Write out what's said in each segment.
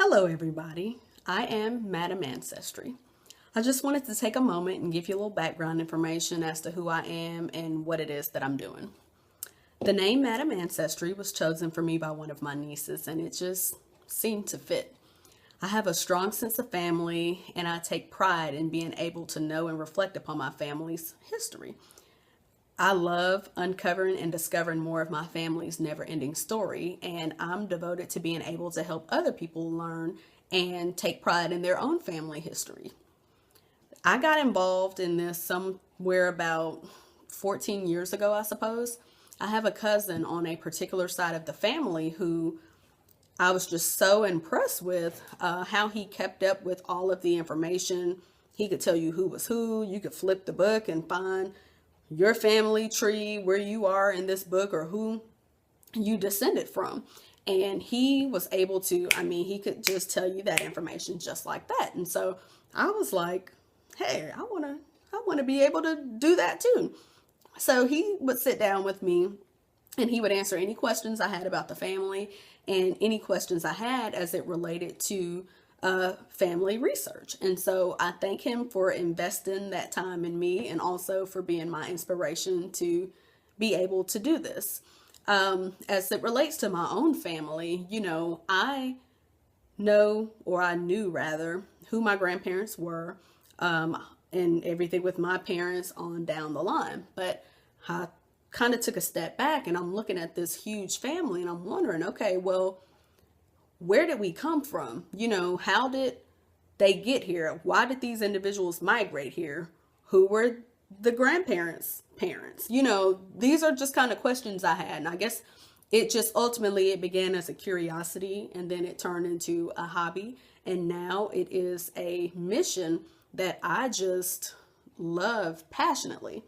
Hello everybody, I am Madam Ancestry. I just wanted to take a moment and give you a little background information as to who I am and what it is that I'm doing. The name Madam Ancestry was chosen for me by one of my nieces and it just seemed to fit. I have a strong sense of family and I take pride in being able to know and reflect upon my family's history. I love uncovering and discovering more of my family's never-ending story, and I'm devoted to being able to help other people learn and take pride in their own family history. I got involved in this somewhere about 14 years ago, I suppose. I have a cousin on a particular side of the family who I was just so impressed with how he kept up with all of the information. He could tell you who was who. You could flip the book and find your family tree, where you are in this book or who you descended from. And he was able to, he could just tell you that information just like that. And so I was like, hey, I want to be able to do that too. So he would sit down with me and he would answer any questions I had about the family and any questions I had as it related to family research. And so I thank him for investing that time in me and also for being my inspiration to be able to do this. As it relates to my own family, I know, or I knew rather, who my grandparents were, and everything with my parents on down the line. But I kind of took a step back and I'm looking at this huge family and I'm wondering, okay, well, where did we come from? How did they get here? Why did these individuals migrate here? Who were the grandparents' parents? These are just kind of questions I had. And I guess it began as a curiosity and then it turned into a hobby. And now it is a mission that I just love passionately.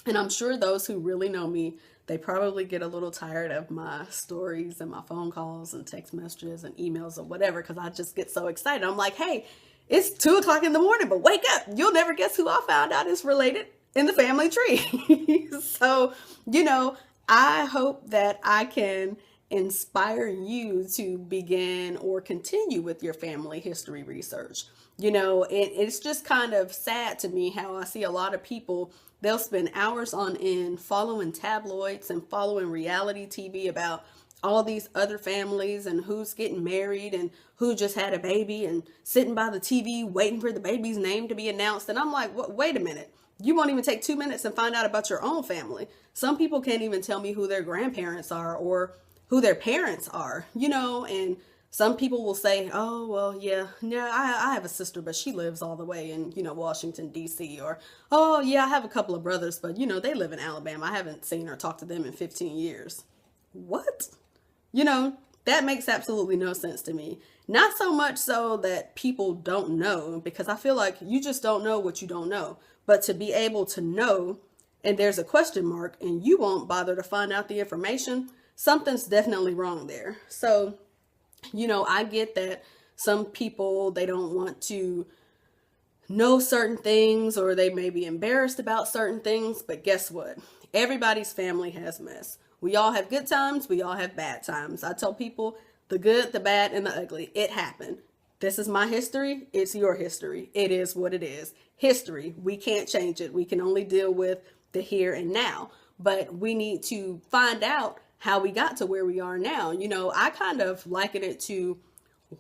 And I'm sure those who really know me, they probably get a little tired of my stories and my phone calls and text messages and emails or whatever, because I just get so excited. I'm like, hey, it's 2 o'clock in the morning, but wake up. You'll never guess who I found out is related in the family tree. So, I hope that I can inspire you to begin or continue with your family history research. It's just kind of sad to me how I see a lot of people, they'll spend hours on end following tabloids and following reality TV about all these other families and who's getting married and who just had a baby and sitting by the TV waiting for the baby's name to be announced. And I'm like, wait a minute. You won't even take 2 minutes and find out about your own family. Some people can't even tell me who their grandparents are or who their parents are, and some people will say, oh, well, yeah, I have a sister, but she lives all the way in, Washington, D.C. Or, oh, yeah, I have a couple of brothers, but, they live in Alabama. I haven't seen or talked to them in 15 years. What? That makes absolutely no sense to me. Not so much so that people don't know, because I feel like you just don't know what you don't know. But to be able to know, and there's a question mark, and you won't bother to find out the information, something's definitely wrong there. So, I get that some people, they don't want to know certain things or they may be embarrassed about certain things, but guess what? Everybody's family has mess. We all have good times. We all have bad times. I tell people the good, the bad, and the ugly. It happened. This is my history. It's your history. It is what it is. History. We can't change it. We can only deal with the here and now, but we need to find out how we got to where we are now. I kind of liken it to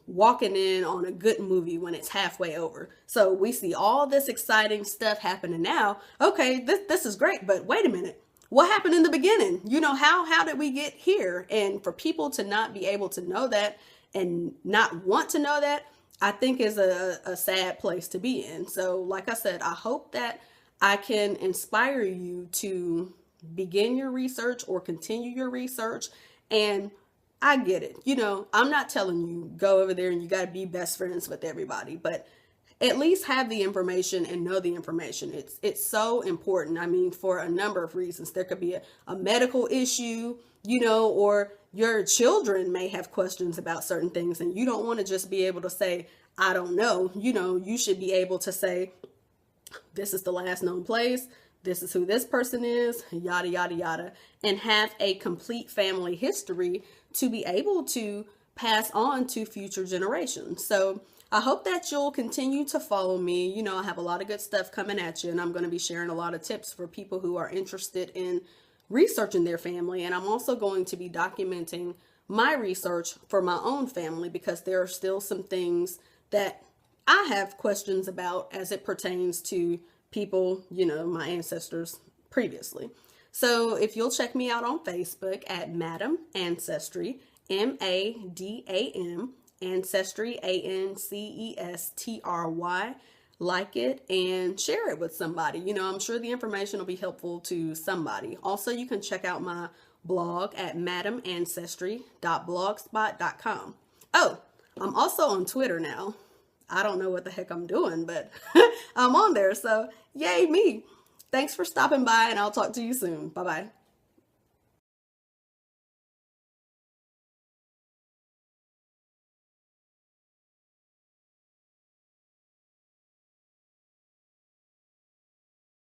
walking in on a good movie when it's halfway over. So we see all this exciting stuff happening now. Okay, this is great, but wait a minute. What happened in the beginning? How did we get here? And for people to not be able to know that and not want to know that, I think is a sad place to be in. So like I said, I hope that I can inspire you to begin your research or continue your research. And I get it. I'm not telling you go over there and you got to be best friends with everybody, but at least have the information and know the information. It's so important. For a number of reasons. There could be a medical issue, or your children may have questions about certain things and you don't want to just be able to say, I don't know. You should be able to say, this is the last known place. This is who this person is, yada, yada, yada, and have a complete family history to be able to pass on to future generations. So I hope that you'll continue to follow me. You know, I have a lot of good stuff coming at you, and I'm going to be sharing a lot of tips for people who are interested in researching their family. And I'm also going to be documenting my research for my own family, because there are still some things that I have questions about as it pertains to people, you know, my ancestors previously. So if you'll check me out on Facebook at Madam Ancestry, MADAM, Ancestry, ANCESTRY, like it and share it with somebody. You know, I'm sure the information will be helpful to somebody. Also, you can check out my blog at madamancestry.blogspot.com. Oh, I'm also on Twitter now. I don't know what the heck I'm doing, but I'm on there. So yay me. Thanks for stopping by, and I'll talk to you soon. Bye-bye.